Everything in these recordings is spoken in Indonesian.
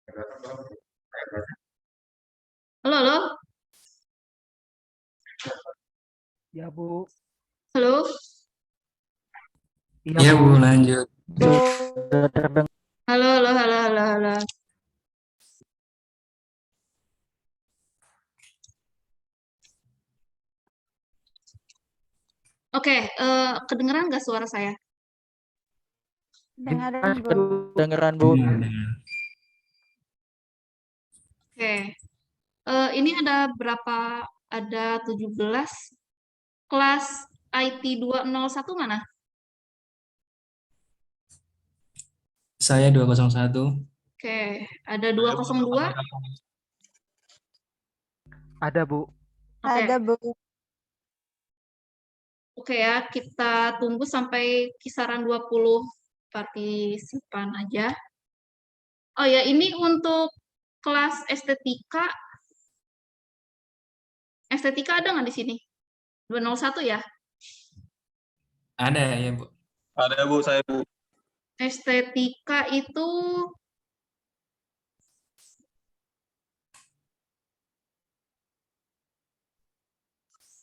Halo, halo, Ya, Bu. halo. Iya, Iya, Bu. Bu, lanjut. Sudah terdengar. Halo, halo, halo, halo, halo. Oke, kedengeran nggak suara saya? Dengaran, Bu. Kedengeran, Bu. Oke, ini ada berapa? Ada 17 kelas IT 201 mana? Saya 201. Oke, ada 202. Ada, Bu. Oke, Ada, Bu. oke ya, kita tunggu sampai kisaran 20 partisipan aja. Oh ya, ini untuk kelas estetika. Estetika ada nggak di sini? 201 ya? Ada ya, Bu. Ada Bu, saya Bu. Estetika itu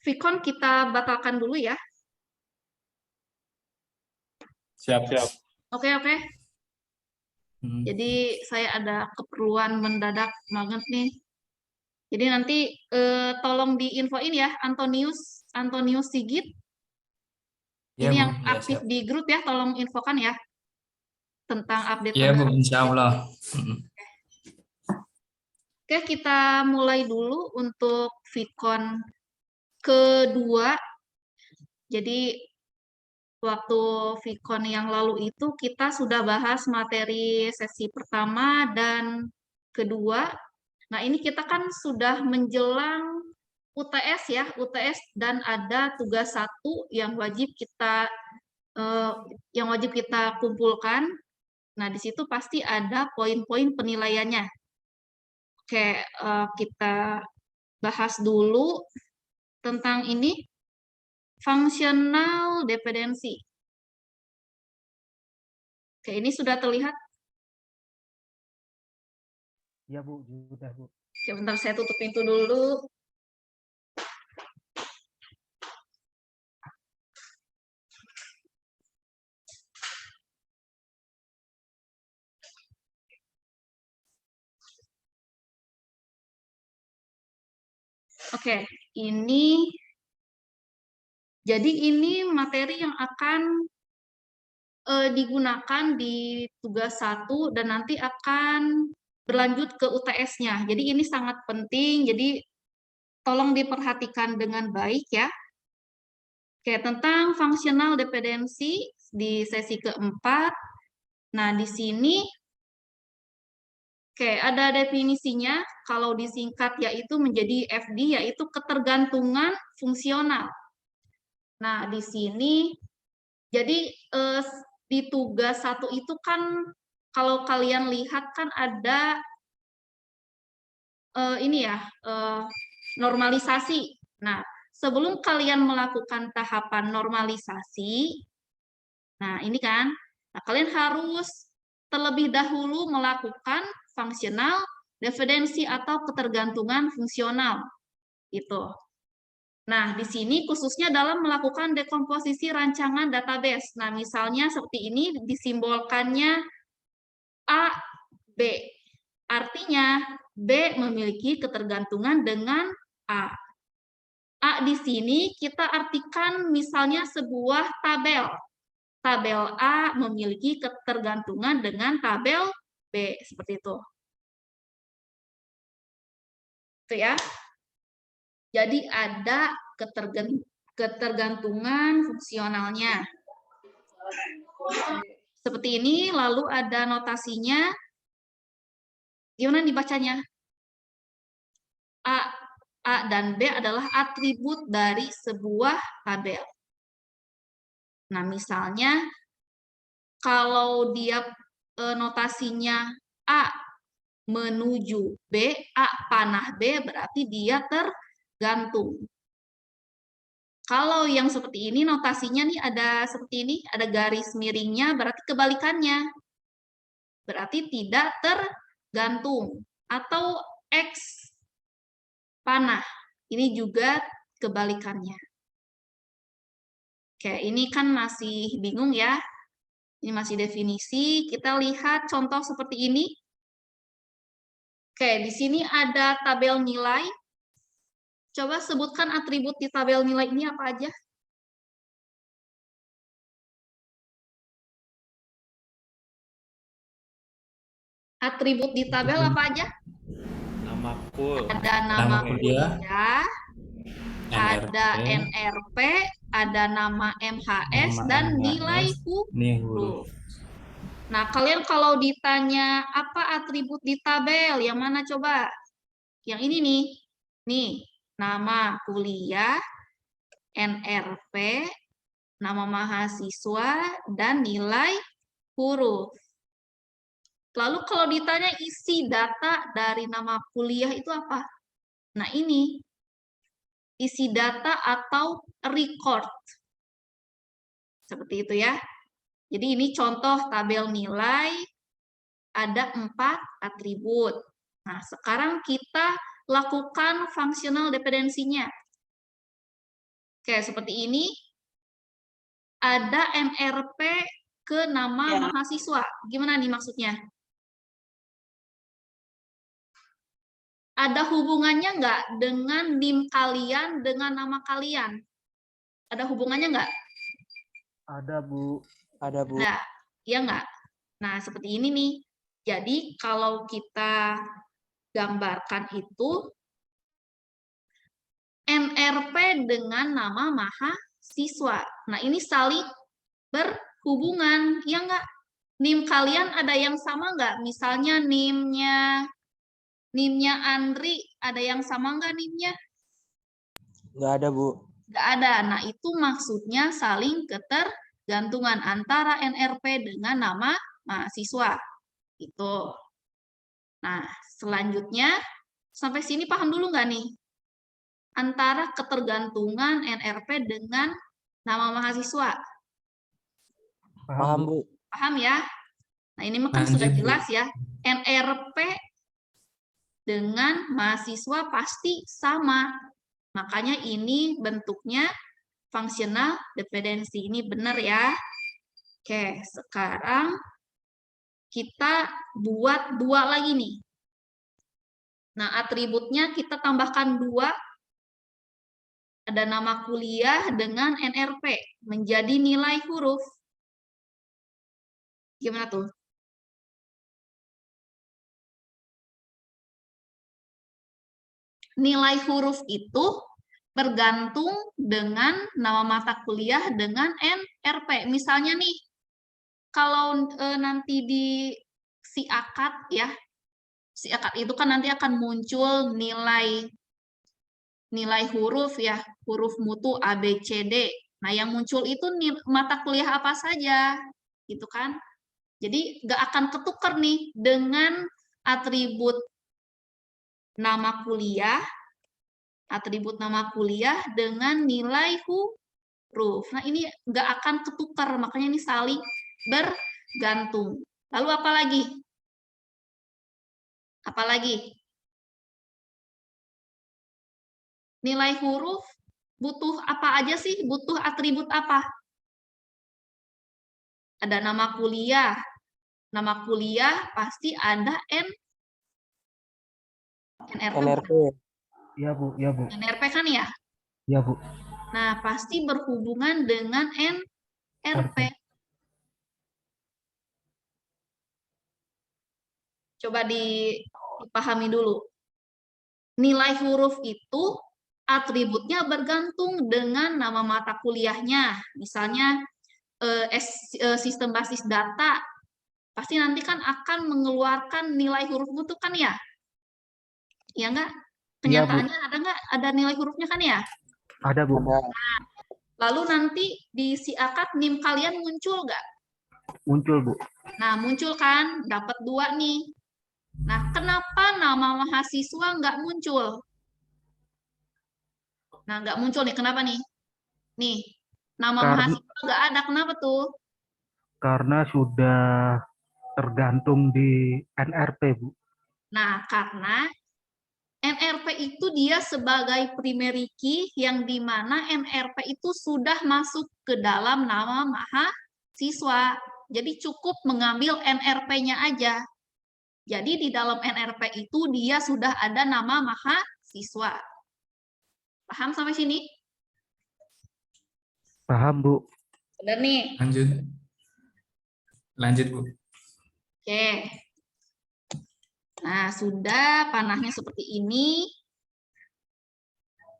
Vicon kita batalkan dulu ya. Siap. Oke, oke. Jadi saya ada keperluan mendadak banget nih. Jadi nanti tolong diinfoin ya, Antonius Sigit. Iya, Ini Bu. yang Ya, aktif siap. di grup ya, tolong infokan ya tentang update Iya, Bu, terbaru. insya Allah. Oke, kita mulai dulu untuk Vicon kedua. Jadi waktu Vicon yang lalu itu kita sudah bahas materi sesi pertama dan kedua. Nah, ini kita kan sudah menjelang UTS ya, UTS dan ada tugas satu yang wajib kita kumpulkan. Nah, di situ pasti ada poin-poin penilaiannya. Oke, kita bahas dulu tentang ini, functional dependency. Oke, ini sudah terlihat? Iya, Bu. Sudah, Bu. Oke, bentar saya tutup pintu dulu. Oke, jadi ini materi yang akan digunakan di tugas 1 dan nanti akan berlanjut ke UTS-nya. Jadi ini sangat penting, jadi tolong diperhatikan dengan baik ya. Oke, tentang functional dependency di sesi keempat. Nah, di sini oke, ada definisinya. Kalau disingkat yaitu menjadi FD, yaitu ketergantungan fungsional. Nah, di sini jadi di tugas 1 itu kan kalau kalian lihat kan ada normalisasi. Nah, sebelum kalian melakukan tahapan normalisasi, nah ini kan, kalian harus terlebih dahulu melakukan functional dependency atau ketergantungan fungsional. Gitu. Nah, di sini khususnya dalam melakukan dekomposisi rancangan database. Nah, misalnya seperti ini disimbolkannya A, B. Artinya B memiliki ketergantungan dengan A. A di sini kita artikan misalnya sebuah tabel. Tabel A memiliki ketergantungan dengan tabel B. Seperti itu. Itu ya. Jadi ada ketergantungan fungsionalnya. Seperti ini, lalu ada notasinya. Gimana dibacanya? A dan B adalah atribut dari sebuah tabel. Nah, misalnya kalau dia notasinya A menuju B, A panah B berarti dia tergantung. Kalau yang seperti ini notasinya nih ada seperti ini, ada garis miringnya berarti kebalikannya. Berarti tidak tergantung. gantung atau X panah. Ini juga kebalikannya. Oke, ini kan masih bingung ya. Ini masih definisi. Kita lihat contoh seperti ini. Oke, di sini ada tabel nilai. Coba sebutkan atribut di tabel nilai ini apa aja? Atribut di tabel apa aja? Nama full. Ada Nama nama kuliah, kuliah, ada NRP, NRP, ada nama MHS, nama dan nilai MHS, nih huruf. huruf. Nah, kalian kalau ditanya apa atribut di tabel, yang mana coba? Yang ini nih. Nih, nama kuliah, NRP, nama mahasiswa, dan nilai huruf. Lalu kalau ditanya isi data dari nama kuliah itu apa? Nah, ini isi data atau record. Seperti itu ya. Jadi ini contoh tabel nilai, ada 4 atribut. Nah, sekarang kita lakukan functional dependensinya. Oke, seperti ini. Ada NRP ke nama mahasiswa. Gimana nih maksudnya? Ada hubungannya nggak dengan NIM kalian dengan nama kalian? Ada hubungannya nggak? Ada, Bu. Ada, Bu. Ada, ya nggak? Nah, seperti ini nih. Jadi, kalau kita gambarkan itu, NRP dengan nama mahasiswa. Nah, ini saling berhubungan, ya nggak? NIM kalian ada yang sama nggak? Misalnya NIM-nya Andri, ada yang sama nggak NIM-nya? Nggak ada, Bu. Nggak ada. Nah, itu maksudnya saling ketergantungan antara NRP dengan nama mahasiswa. Itu. Nah, selanjutnya, sampai sini paham dulu nggak nih? Antara ketergantungan NRP dengan nama mahasiswa. Paham, Bu. Paham ya? Nah, ini kan sudah Lanjut, Bu. jelas ya. NRP dengan mahasiswa pasti sama. Makanya ini bentuknya functional dependency. Ini benar ya. Oke, sekarang kita buat 2 lagi nih. Nah, atributnya kita tambahkan 2. Ada nama kuliah dengan NRP. Menjadi nilai huruf. Gimana tuh? Nilai huruf itu bergantung dengan nama mata kuliah dengan NRP. Misalnya nih, kalau nanti di si akad ya, si akad itu kan nanti akan muncul nilai huruf ya, huruf mutu A, B, C, D. Nah, yang muncul itu mata kuliah apa saja, gitu kan? Jadi nggak akan ketukar nih dengan atribut nama kuliah dengan nilai huruf. Nah, ini nggak akan ketukar, makanya ini saling bergantung. Lalu apa lagi? Apa lagi? Nilai huruf butuh apa aja sih? Butuh atribut apa? Ada nama kuliah. Nama kuliah pasti ada NRP. NRP. Iya, Bu. Iya, Bu. NRP kan ya? Iya, Bu. Nah, pasti berhubungan dengan NRP. Coba dipahami dulu. Nilai huruf itu atributnya bergantung dengan nama mata kuliahnya. Misalnya sistem basis data, pasti nanti kan akan mengeluarkan nilai huruf itu kan ya? Ya enggak? Kenyataannya ada nggak? Ada nilai hurufnya kan ya? Ada, Bu. Ada. Lalu nanti di si akad NIM kalian muncul nggak? Muncul, Bu. Nah, muncul kan? Dapat 2 nih. Nah, kenapa nama mahasiswa nggak muncul? Nah, nggak muncul nih. Kenapa nih? Nih, nama mahasiswa nggak ada. Kenapa tuh? Karena sudah tergantung di NRP, Bu. Nah, karena NRP itu dia sebagai primary key yang dimana NRP itu sudah masuk ke dalam nama mahasiswa. Jadi cukup mengambil NRP-nya aja. Jadi di dalam NRP itu dia sudah ada nama mahasiswa. Paham sampai sini? Paham, Bu. Udah nih. Lanjut. Lanjut, Bu. Oke. Nah, sudah panahnya seperti ini.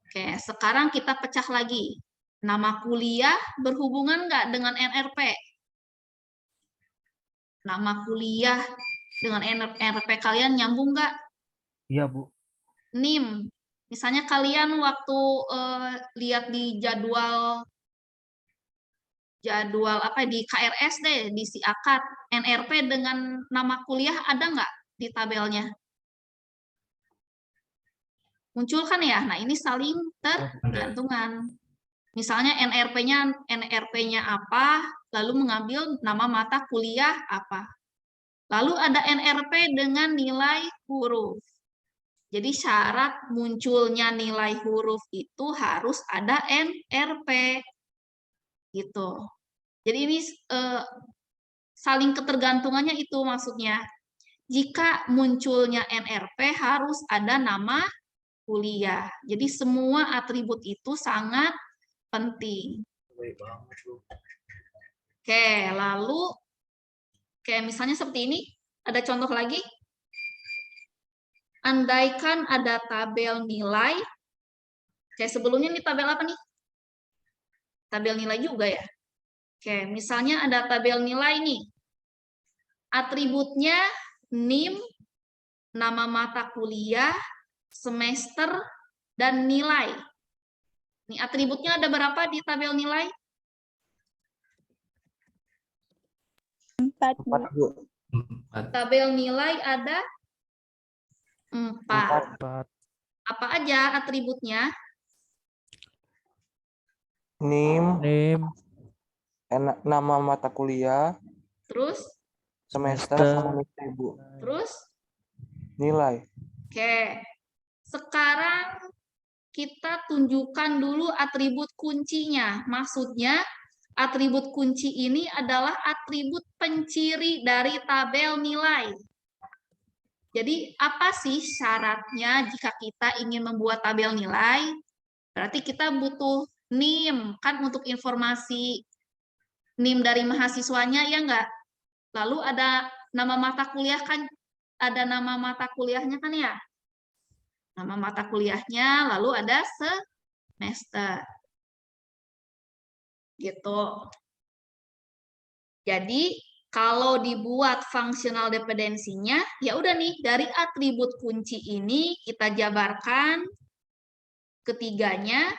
Oke, sekarang kita pecah lagi. Nama kuliah berhubungan nggak dengan NRP? Nama kuliah dengan NRP kalian nyambung nggak? Iya, Bu. NIM. Misalnya kalian waktu lihat di jadwal apa di KRS deh, di si akad, NRP dengan nama kuliah ada nggak di tabelnya? Muncul kan ya? Nah, ini saling tergantungan. Misalnya NRP-nya apa, lalu mengambil nama mata kuliah apa. Lalu ada NRP dengan nilai huruf. Jadi syarat munculnya nilai huruf itu harus ada NRP. Gitu. Jadi ini saling ketergantungannya itu maksudnya. Jika munculnya NRP harus ada nama kuliah. Jadi semua atribut itu sangat penting. Oke, lalu kayak misalnya seperti ini, ada contoh lagi. Andaikan ada tabel nilai. Kayak sebelumnya ini tabel apa nih? Tabel nilai juga ya. Oke, misalnya ada tabel nilai nih. Atributnya NIM, nama mata kuliah, semester, dan nilai. Nih, atributnya ada berapa di tabel nilai? 4, Bu. 4. Tabel nilai ada 4. 4. Apa aja atributnya? NIM, NIM. nama mata kuliah, Terus? semester, sama nilai, Bu. Terus? Nilai. Oke. Sekarang kita tunjukkan dulu atribut kuncinya. Maksudnya, atribut kunci ini adalah atribut penciri dari tabel nilai. Jadi, apa sih syaratnya jika kita ingin membuat tabel nilai? Berarti kita butuh NIM, kan untuk informasi NIM dari mahasiswanya, ya enggak? Lalu ada nama mata kuliah kan, ada nama mata kuliahnya kan ya? Nama mata kuliahnya, lalu ada semester. Gitu. Jadi, kalau dibuat fungsional dependensinya, ya udah nih, dari atribut kunci ini kita jabarkan ketiganya,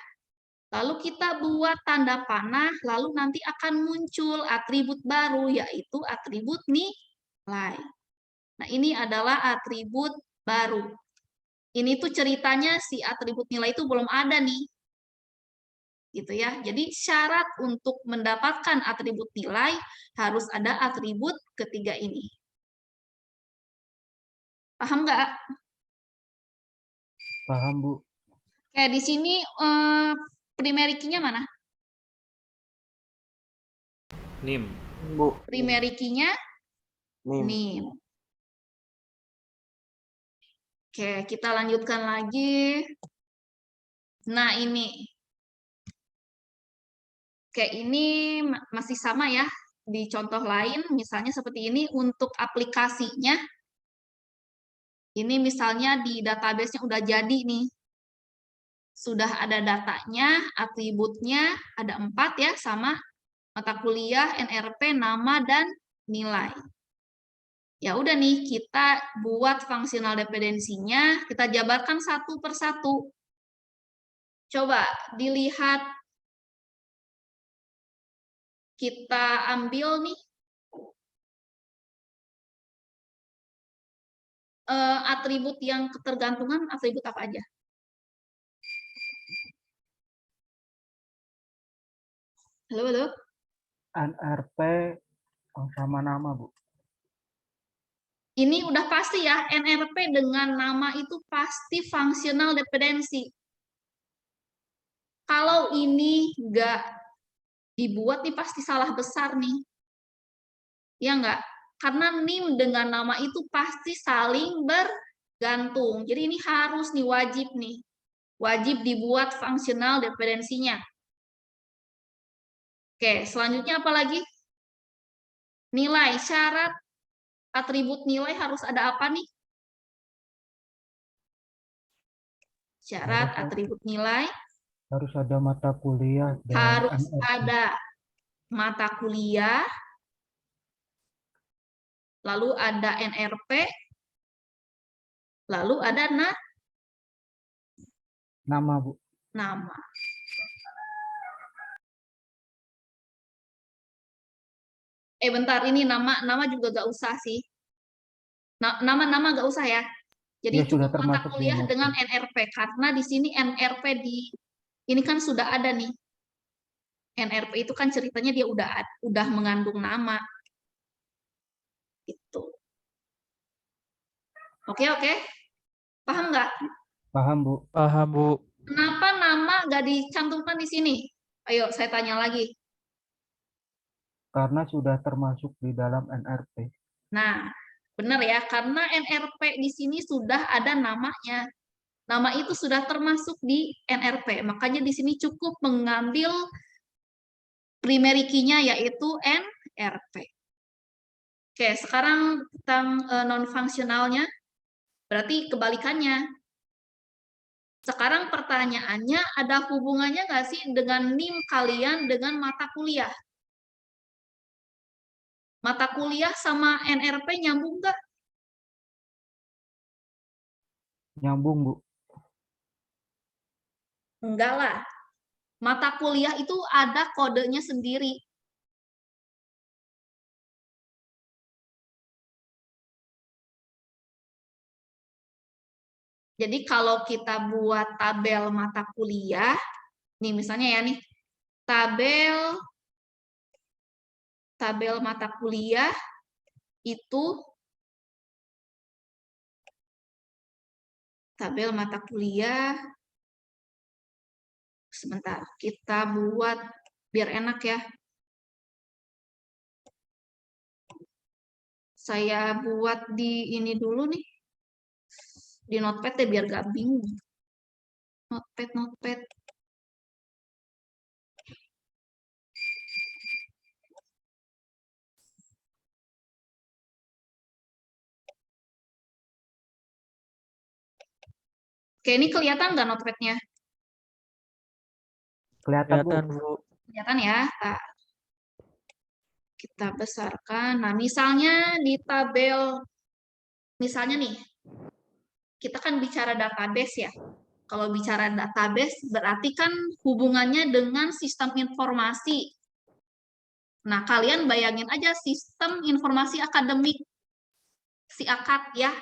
lalu kita buat tanda panah, lalu nanti akan muncul atribut baru, yaitu atribut nilai. Nah, ini adalah atribut baru. Ini tuh ceritanya si atribut nilai itu belum ada nih. Gitu ya. Jadi syarat untuk mendapatkan atribut nilai harus ada atribut ketiga ini. Paham nggak? Paham, Bu. Oke, di sini primary key-nya mana? NIM. Bu. Primary key-nya NIM. NIM. Oke, kita lanjutkan lagi. Nah, ini. Oke, ini masih sama ya. Di contoh lain, misalnya seperti ini, untuk aplikasinya, ini misalnya di database-nya udah jadi nih. Sudah ada datanya, atributnya, ada 4 ya, sama mata kuliah, NRP, nama, dan nilai. Ya udah nih, kita buat fungsional dependensinya, kita jabarkan satu persatu. Coba dilihat, kita ambil nih atribut yang ketergantungan, atribut apa aja? Halo, halo? NRP sama nama, Bu. Ini udah pasti ya, NRP dengan nama itu pasti functional dependency. Kalau ini nggak dibuat nih pasti salah besar nih. Ya nggak? Karena NIM dengan nama itu pasti saling bergantung. Jadi ini harus nih, wajib nih. Wajib dibuat functional dependensinya. Oke, selanjutnya apa lagi? Nilai, syarat atribut nilai harus ada apa nih? Syarat atribut nilai Harus ada mata kuliah dan harus NRP. ada mata kuliah, lalu ada NRP, lalu ada Nama, Bu. nama. Bentar, ini nama juga gak usah sih. Nama gak usah ya. Jadi Ya, sudah cukup mata termasuk di kuliah NRP. dengan NRP, karena di sini NRP ini kan sudah ada nih. NRP itu kan ceritanya dia udah mengandung nama. Itu. Oke. Paham nggak? Paham, Bu. Paham, Bu. Kenapa nama nggak dicantumkan di sini? Ayo, saya tanya lagi. Karena sudah termasuk di dalam NRP. Nah, benar ya, karena NRP di sini sudah ada namanya. Nama itu sudah termasuk di NRP. Makanya di sini cukup mengambil primary key-nya yaitu NRP. Oke, sekarang tentang non-fungsionalnya. Berarti kebalikannya. Sekarang pertanyaannya, ada hubungannya nggak sih dengan NIM kalian dengan mata kuliah? Mata kuliah sama NRP nyambung nggak? Nyambung, Bu. Enggak lah. Mata kuliah itu ada kodenya sendiri. Jadi kalau kita buat tabel mata kuliah, nih misalnya ya nih, tabel mata kuliah itu sebentar, kita buat biar enak ya. Saya buat di ini dulu nih. Di notepad deh biar gak bingung. Notepad. Oke, ini kelihatan nggak notepadnya? Kelihatan, Bu. Kelihatan, Bu. Kelihatan ya? Nah, kita besarkan. Nah, misalnya di tabel, misalnya nih, kita kan bicara database ya. Kalau bicara database, berarti kan hubungannya dengan sistem informasi. Nah, kalian bayangin aja sistem informasi akademik, SIAKAD ya.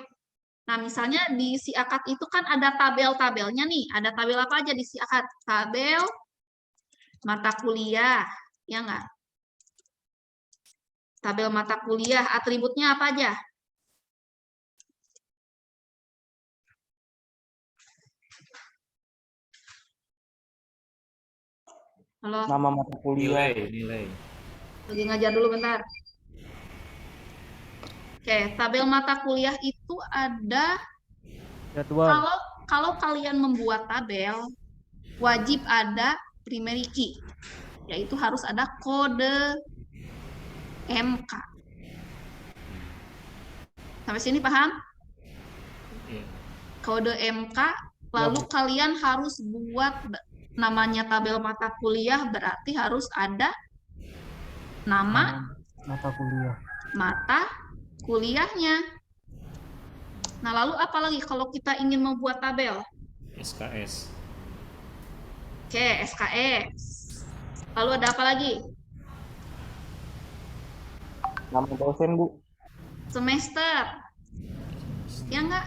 Nah, misalnya di SIAKAD itu kan ada tabel-tabelnya nih. Ada tabel apa aja di SIAKAD? Tabel mata kuliah, ya nggak? Tabel mata kuliah, atributnya apa aja? Halo, Nama mata kuliah. Nilai. lagi ngajar dulu bentar. Oke, tabel mata kuliah itu ada, Jadwal. kalau kalian membuat tabel, wajib ada primary key, yaitu harus ada kode MK. Sampai sini paham? Iya. Kode MK, lalu kalian harus buat namanya tabel mata kuliah, berarti harus ada nama Mata kuliah. mata kuliahnya. Nah, lalu apa lagi kalau kita ingin membuat tabel? SKS. Oke, SKS. Lalu ada apa lagi? Nama dosen, Bu. Semester. Ya enggak?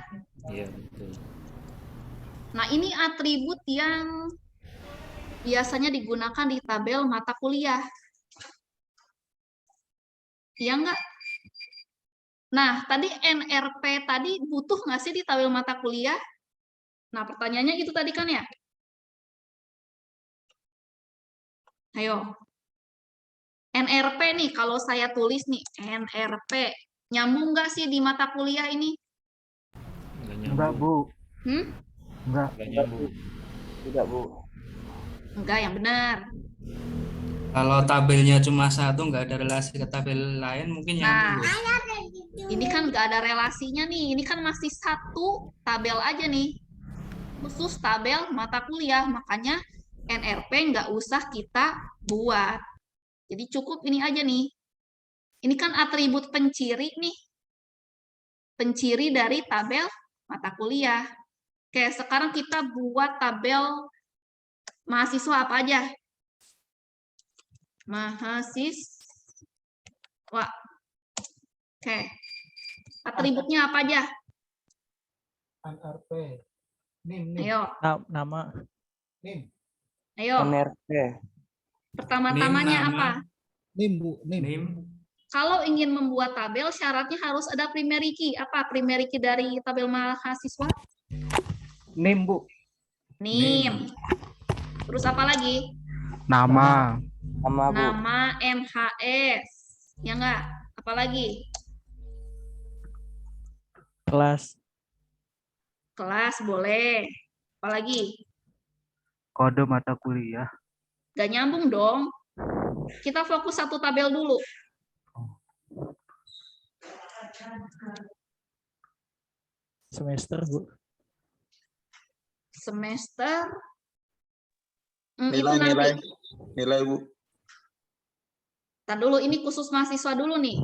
Iya, betul. Nah, ini atribut yang biasanya digunakan di tabel mata kuliah. Iya enggak? Nah, tadi NRP tadi butuh nggak sih di tabel mata kuliah? Nah, pertanyaannya itu tadi kan ya? Ayo. NRP nih, kalau saya tulis nih, NRP. Nyambung nggak sih di mata kuliah ini? Nggak Enggak, nyambung. Bu. Hmm? Enggak. Nggak Enggak, Bu. nyambung. Tidak, Bu. Enggak, yang benar. Kalau tabelnya cuma satu, nggak ada relasi ke tabel lain, mungkin nyambung, Nah, Bu. ini kan nggak ada relasinya nih. Ini kan masih satu tabel aja nih. Khusus tabel mata kuliah. Makanya NRP nggak usah kita buat. Jadi cukup ini aja nih. Ini kan atribut penciri nih. Penciri dari tabel mata kuliah. Oke, sekarang kita buat tabel mahasiswa apa aja? Mahasiswa. Oke. Atributnya apa aja? NRP. NIM. Ayo, Nama. NIM. ayo. NRP. Pertama-tamanya NIM, apa? nama, NIM, Bu. NIM. NIM, Kalau ingin membuat tabel, syaratnya harus ada primary key. Apa primary key dari tabel mahasiswa? NIM, Bu. NIM. Terus apa lagi? Nama. Nama, Bu. Nama, NHS. Ya enggak? Apa lagi? Kelas. Kelas boleh. Apa lagi? Kode mata kuliah. Gak nyambung dong. Kita fokus satu tabel dulu. Semester, Bu. Semester. Itu nanti. Nilai, Bu. Ntar dulu, ini khusus mahasiswa dulu nih.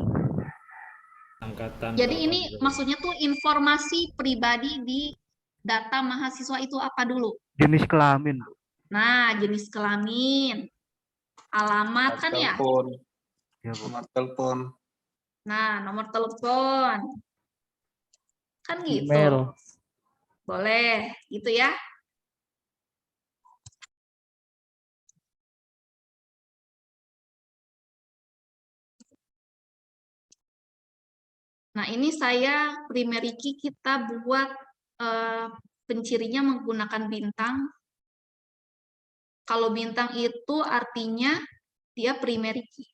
Angkatan Jadi berapa ini juga? maksudnya tuh informasi pribadi di data mahasiswa itu apa dulu? Jenis kelamin, Bu. Nah, jenis kelamin. Alamat kan ya? Telepon, Ya, Bu. nomor telepon. Nah, nomor telepon. Kan gitu. Email. Boleh, gitu ya. Nah, ini saya primary key kita buat pencirinya menggunakan bintang. Kalau bintang itu artinya dia primary key.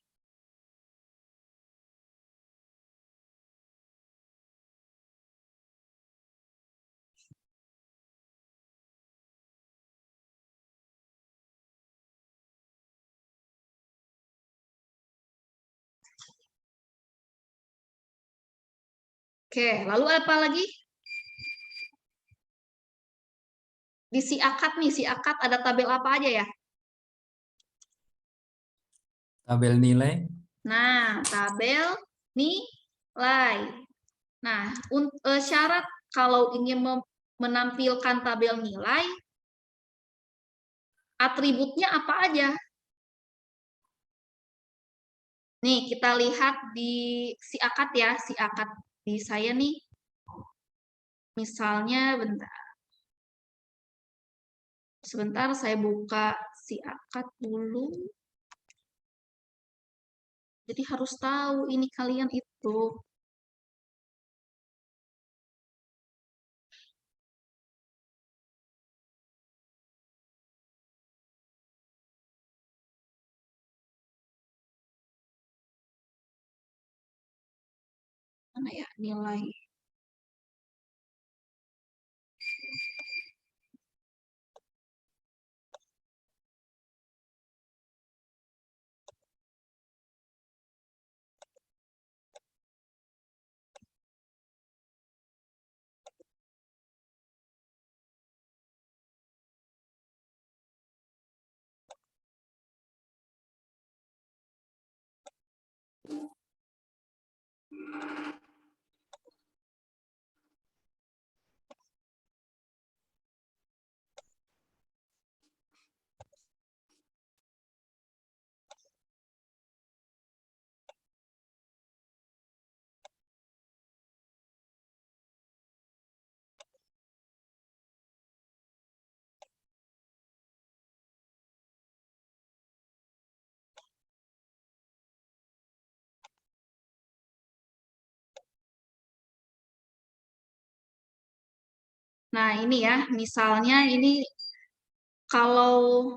Oke, lalu apa lagi? Di si akad nih, si akad ada tabel apa aja ya? tabel nilai, Nah, tabel nilai. Nah, syarat kalau ingin menampilkan tabel nilai, atributnya apa aja? Nih, kita lihat di si akad ya, si akad di saya nih. Misalnya, bentar. Sebentar, saya buka si akad dulu. Jadi harus tahu ini kalian itu. Mana ya nilai? Nah, ini ya, misalnya ini kalau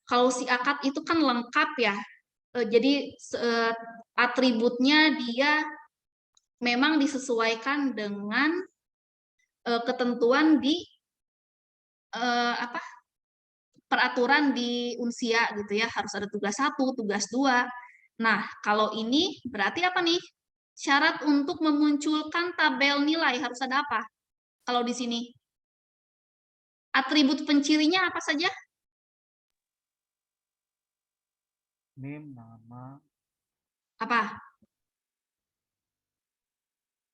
kalau si akad itu kan lengkap ya. Jadi atributnya dia memang disesuaikan dengan ketentuan di apa peraturan di Unsia gitu ya, harus ada tugas 1, tugas 2. Nah, kalau ini berarti apa nih? Syarat untuk memunculkan tabel nilai harus ada apa? Kalau di sini atribut pencirinya apa saja? NIM, nama, Apa?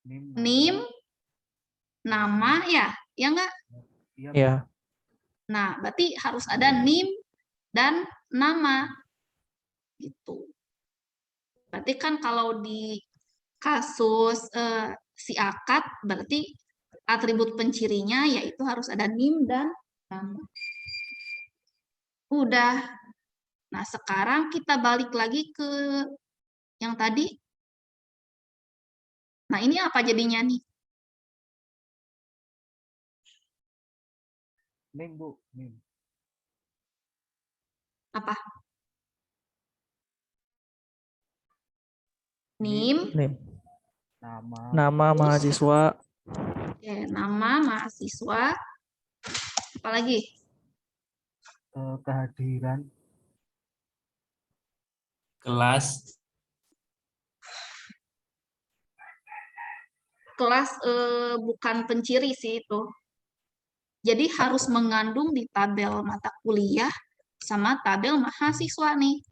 NIM, NIM, nama. nama ya, ya enggak? Iya, Ya. Nah, berarti harus ada NIM dan nama gitu. Berarti kan kalau di kasus si akad berarti atribut pencirinya yaitu harus ada NIM dan nama. Udah. Nah, sekarang kita balik lagi ke yang tadi. Nah, ini apa jadinya nih? NIM, Bu, NIM. Apa? NIM, Nih. Nama, Nama mahasiswa. oke, nama mahasiswa. Apalagi? kehadiran, Kelas. Kelas bukan penciri sih itu. Jadi harus mengandung di tabel mata kuliah sama tabel mahasiswa nih.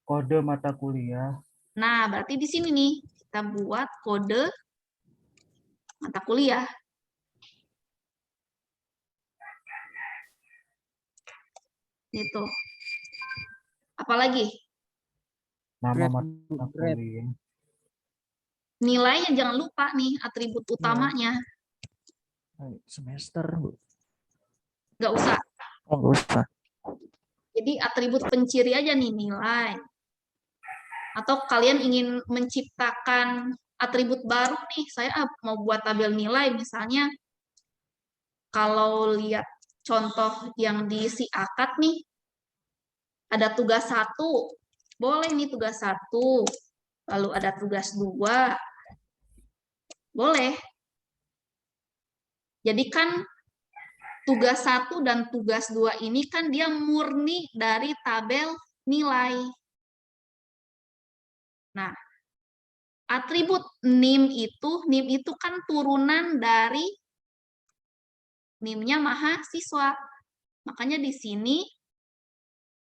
kode mata kuliah, Nah, berarti di sini nih kita buat kode mata kuliah. Gitu. Apalagi? nama Grade, mata grade. kuliah, Nilainya jangan lupa nih atribut utamanya. Semester, Bu. Nggak usah. Oh, nggak usah. Jadi atribut penciri aja nih nilai. Atau kalian ingin menciptakan atribut baru nih, saya mau buat tabel nilai misalnya. Kalau lihat contoh yang di si akad nih, ada tugas 1, boleh nih tugas 1, lalu ada tugas 2, boleh. Jadi kan tugas 1 dan tugas 2 ini kan dia murni dari tabel nilai. Nah, atribut NIM itu kan turunan dari NIM-nya mahasiswa. Makanya di sini,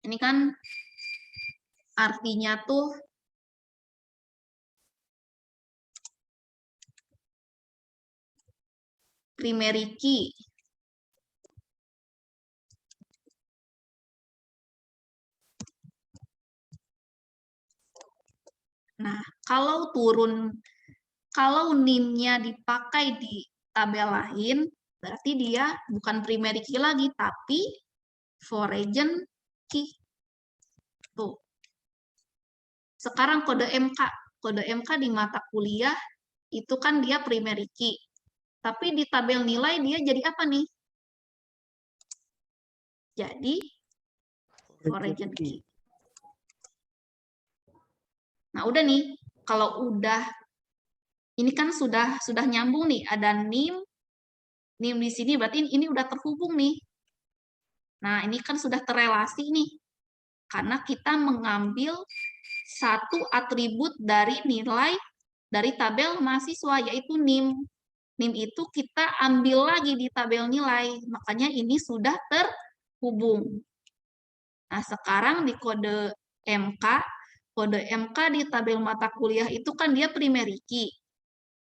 ini kan artinya tuh primary key. Nah, kalau NIM-nya dipakai di tabel lain, berarti dia bukan primary key lagi, tapi foreign key. Tuh. Sekarang kode MK. Kode MK di mata kuliah itu kan dia primary key. Tapi di tabel nilai dia jadi apa nih? Jadi foreign key. Nah, udah nih. Kalau udah ini kan sudah nyambung nih, ada NIM di sini berarti ini udah terhubung nih. Nah, ini kan sudah terrelasi nih. Karena kita mengambil satu atribut dari nilai dari tabel mahasiswa, yaitu NIM. NIM itu kita ambil lagi di tabel nilai, makanya ini sudah terhubung. Nah, sekarang di kode MK di tabel mata kuliah itu kan dia primary key.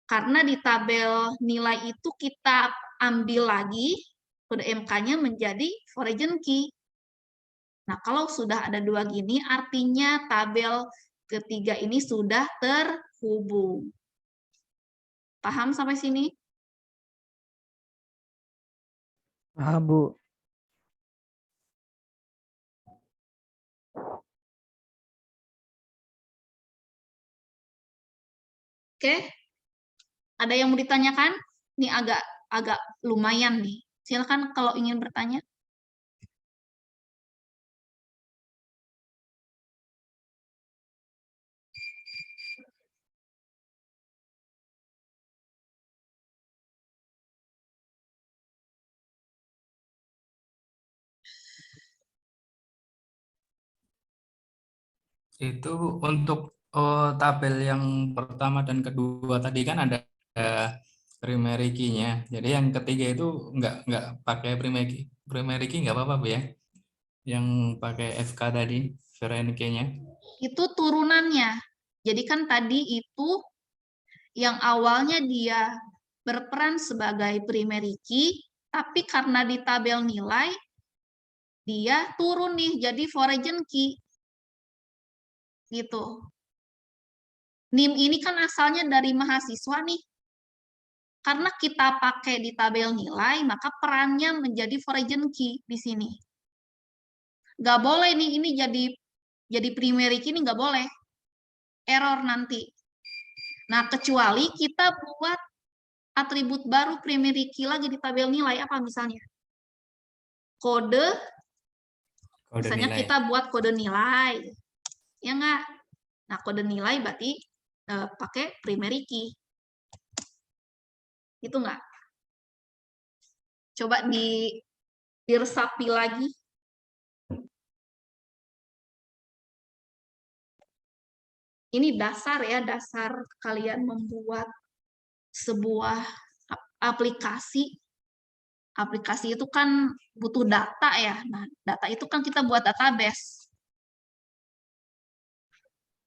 Karena di tabel nilai itu kita ambil lagi, kode MK-nya menjadi foreign key. Nah, kalau sudah ada dua gini, artinya tabel ketiga ini sudah terhubung. Paham sampai sini? Paham, Bu. Oke? Ada yang mau ditanyakan? Ini agak agak lumayan nih. Silakan kalau ingin bertanya. Itu untuk tabel yang pertama dan kedua tadi kan ada primary key-nya. Jadi yang ketiga itu nggak pakai primary key nggak apa-apa Bu ya. Yang pakai FK tadi, foreign key-nya. Itu turunannya. Jadi kan tadi itu yang awalnya dia berperan sebagai primary key, tapi karena di tabel nilai, dia turun nih jadi foreign key. Gitu. NIM ini kan asalnya dari mahasiswa nih. Karena kita pakai di tabel nilai, maka perannya menjadi foreign key di sini. Nggak boleh nih, ini jadi primary key ini nggak boleh. Error nanti. Nah, kecuali kita buat atribut baru primary key lagi di tabel nilai, apa misalnya? Kode misalnya nilai. kita buat kode nilai. Ya nggak? Nah, kode nilai berarti pakai primary key. Itu nggak? Coba diresapi lagi. Ini dasar ya, dasar kalian membuat sebuah aplikasi. Aplikasi itu kan butuh data ya. Nah, data itu kan kita buat database.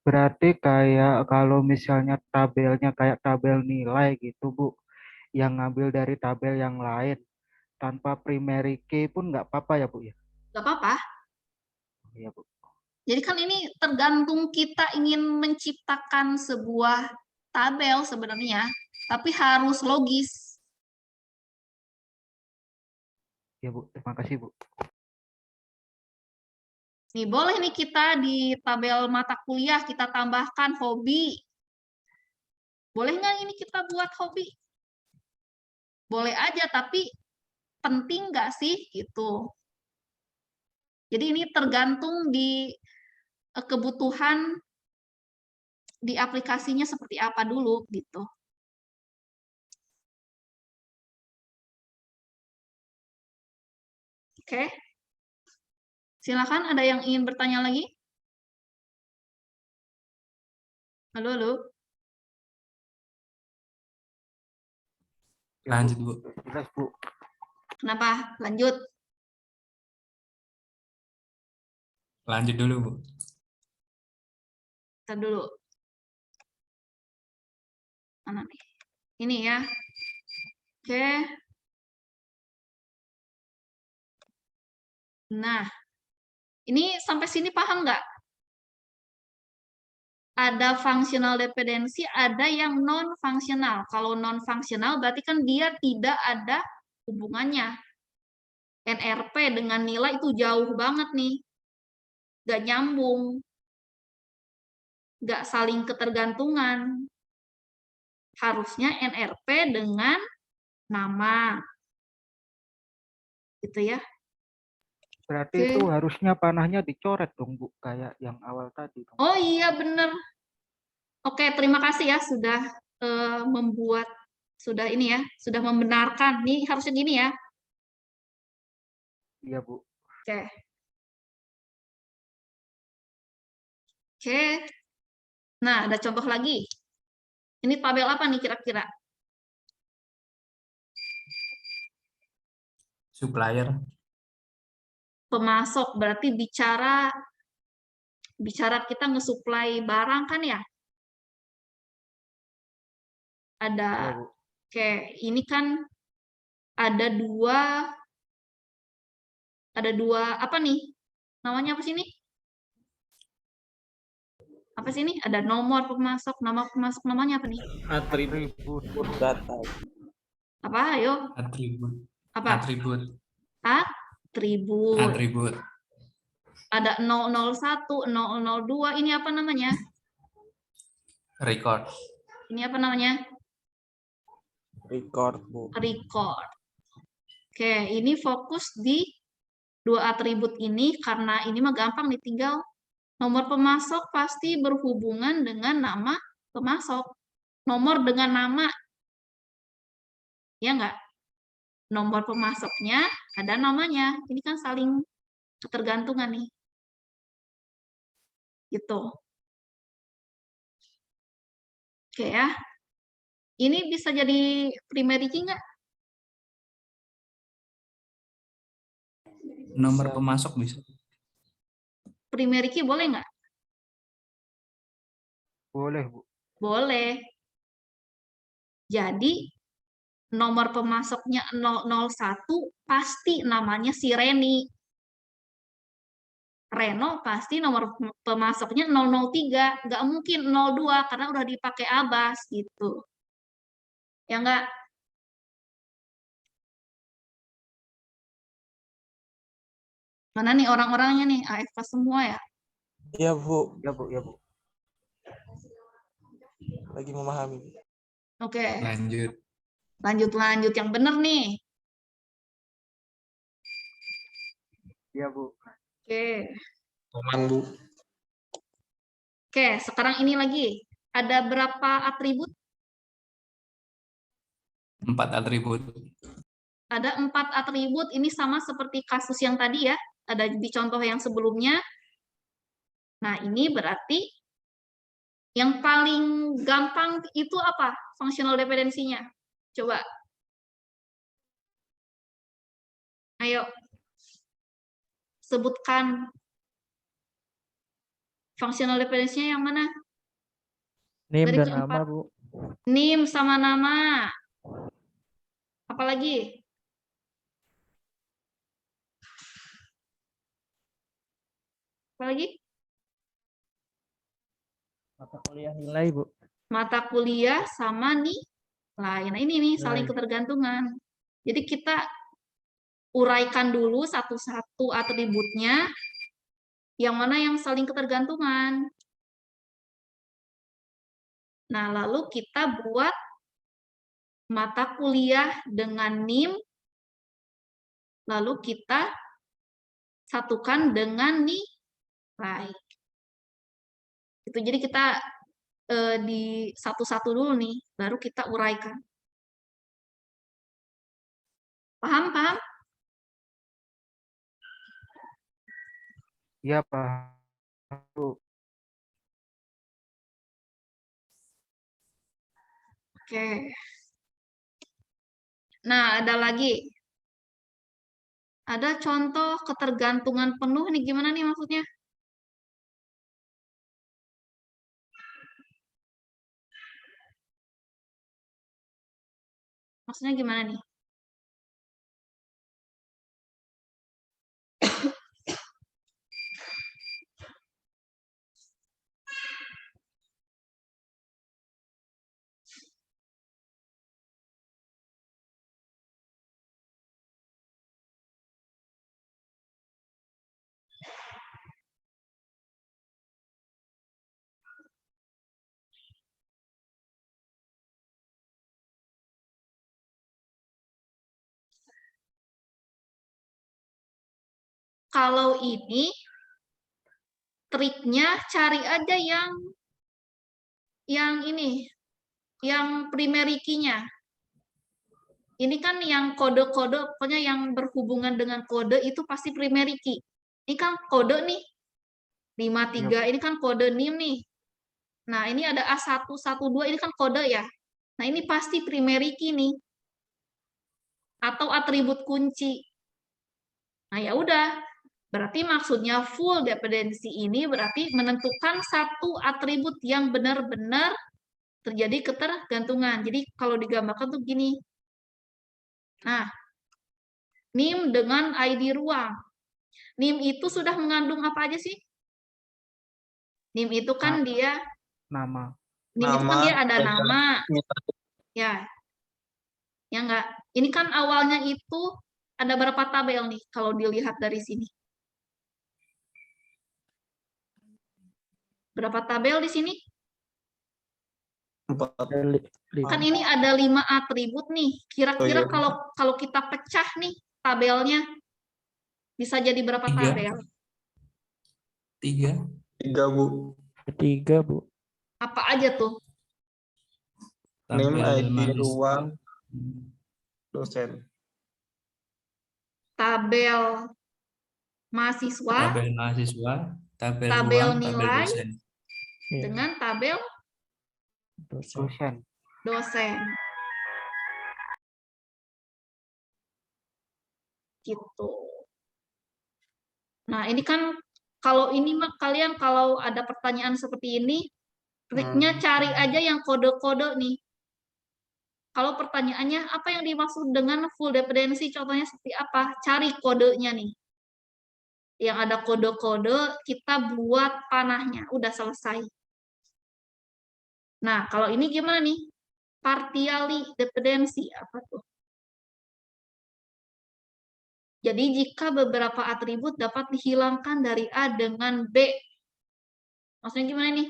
Berarti kayak kalau misalnya tabelnya kayak tabel nilai gitu, Bu, yang ngambil dari tabel yang lain tanpa primary key pun nggak apa-apa ya, Bu ya? Nggak apa-apa. Iya, Bu. Jadi kan ini tergantung kita ingin menciptakan sebuah tabel sebenarnya, tapi harus logis. Iya, Bu. Terima kasih, Bu. Nih, boleh nih kita di tabel mata kuliah kita tambahkan hobi. Boleh nggak ini kita buat hobi? Boleh aja, tapi penting nggak sih? Gitu. Jadi ini tergantung di kebutuhan di aplikasinya seperti apa dulu, gitu. Oke. Silakan, ada yang ingin bertanya lagi? Halo, halo. Ya, Bu. Lanjut Bu. Jelas, Bu. Kenapa? Lanjut. Lanjut dulu Bu. Kita dulu. Mana nih? Ini ya. Oke. Nah, ini sampai sini paham nggak? Ada functional dependency, ada yang non-functional. Kalau non-functional berarti kan dia tidak ada hubungannya. NRP dengan nilai itu jauh banget nih. Nggak nyambung. Nggak saling ketergantungan. Harusnya NRP dengan nama. Gitu ya. Berarti Oke. itu harusnya panahnya dicoret dong, Bu, kayak yang awal tadi. Oh iya, bener. Oke, terima kasih ya sudah membuat, sudah ini ya, sudah membenarkan. Nih harusnya gini ya. Iya, Bu. Oke. Oke. Nah, ada contoh lagi. Ini tabel apa nih kira-kira? Supplier. Pemasok, berarti bicara kita nge-supply barang kan ya? Ada, Iya, Bu. oke, ini kan ada dua apa nih? Namanya apa sih ini? Apa sih ini? Ada nomor pemasok, nama pemasok, namanya apa nih? Atribut. Data. Apa? Ayo. Atribut. Apa? Atribut. Atribut. Atribut. Ada 001, 002, ini apa namanya? Record. Ini apa namanya? Record, Bu. record. Oke, ini fokus di dua atribut ini karena ini mah gampang nih, tinggal nomor pemasok pasti berhubungan dengan nama pemasok. Nomor dengan nama, ya nggak? Nomor pemasoknya ada namanya. Ini kan saling ketergantungan nih. Gitu. Oke ya. Ini bisa jadi primary key nggak? Nomor Bisa. pemasok bisa. Primary key boleh nggak? Boleh, Bu. Boleh. Jadi nomor pemasoknya 001 pasti namanya si Reni. Reno pasti nomor pemasoknya 003, nggak mungkin 02 karena udah dipakai Abas gitu. Ya nggak? Mana nih orang-orangnya nih? AFK semua ya? Iya, Bu. Ya, Bu, ya, Bu. Lagi memahami. Oke, Lanjut. lanjut yang bener nih. Ya, Bu. Oke. Aman, Bu. Oke, sekarang ini lagi. Ada berapa atribut? 4 atribut. Ada 4 atribut. Ini sama seperti kasus yang tadi ya. Ada di contoh yang sebelumnya. Nah, ini berarti yang paling gampang itu apa? Functional dependency-nya. Coba. Ayo. Sebutkan functional dependency-nya yang mana? NIM Dari dan keempat. nama, Bu. NIM sama nama. Apalagi? Apalagi? Mata kuliah nilai, Bu. Mata kuliah sama nilai. Nah, ini nih saling Nilai. ketergantungan. Jadi kita uraikan dulu satu-satu atributnya, yang mana yang saling ketergantungan. Nah, lalu kita buat mata kuliah dengan NIM, lalu kita satukan dengan nilai. Itu jadi kita di satu-satu dulu nih, baru kita uraikan. Paham? Paham? Ya, Pak. Bu. Oke. Nah, ada lagi. Ada contoh ketergantungan penuh nih, gimana nih maksudnya? Maksudnya gimana nih? Kalau ini, triknya cari aja yang ini, yang primary key-nya. Ini kan yang kode-kode, pokoknya yang berhubungan dengan kode itu pasti primary key. Ini kan kode nih, 53, ini kan kode NIM nih. Nah, ini ada A112, ini kan kode ya. Nah, ini pasti primary key nih. Atau atribut kunci. Nah, ya udah. Berarti maksudnya full dependency ini berarti menentukan satu atribut yang benar-benar terjadi ketergantungan. Jadi kalau digambarkan tuh gini. Nah, NIM dengan ID ruang. NIM itu sudah mengandung apa aja sih? NIM itu kan dia Nama. NIM itu kan dia ada dan nama. Ya. Ya enggak? Ini kan awalnya itu ada berapa tabel nih kalau dilihat dari sini? Berapa tabel di sini? Ada lima. Kan ini ada 5 atribut nih. Kira-kira Oh, iya. kalau kita pecah nih tabelnya bisa jadi berapa 3. tabel? 3. 3, Bu. Ketiga, Bu. Apa aja tuh? Name, Tabel ID, mahasiswa. ruang, dosen. Tabel mahasiswa Tabel mahasiswa, tabel Tabel ruang, tabel nilai. dosen. Iya, dengan tabel dosen. Dosen. dosen. Gitu. Nah, ini kan kalau ini mah kalian kalau ada pertanyaan seperti ini, triknya cari aja yang kode-kode nih. Kalau pertanyaannya apa yang dimaksud dengan full dependency, contohnya seperti apa? Cari kodenya nih. Yang ada kode-kode, kita buat panahnya. Udah selesai. Nah, kalau ini gimana nih? Partially dependency, apa tuh? Jadi jika beberapa atribut dapat dihilangkan dari A dengan B. Maksudnya gimana nih?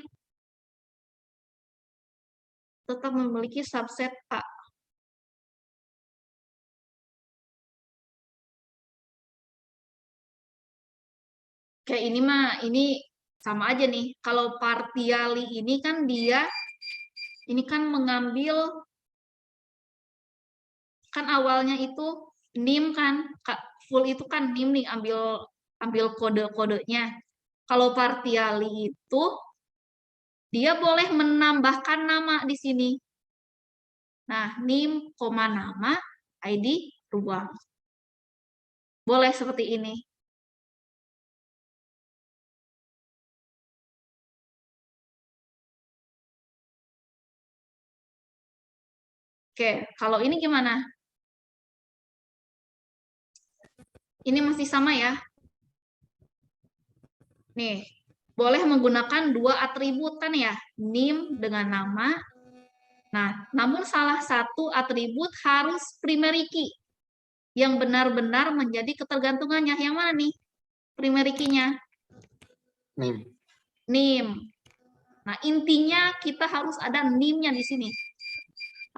Tetap memiliki subset A. Kayak ini mah, ini sama aja nih. Kalau partially ini kan dia, ini kan mengambil, kan awalnya itu nim kan, full itu kan nim nih, ambil kode-kodenya. Kalau partially itu, dia boleh menambahkan nama di sini. Nah, nim, nama, ID, ruang. Boleh seperti ini. Oke, kalau ini gimana? Ini masih sama ya. Nih, boleh menggunakan 2 atribut kan ya, nim dengan nama. Nah, namun salah satu atribut harus primary key yang benar-benar menjadi ketergantungannya. Yang mana nih primary key-nya? Name. Nim. Nah, intinya kita harus ada nim-nya di sini.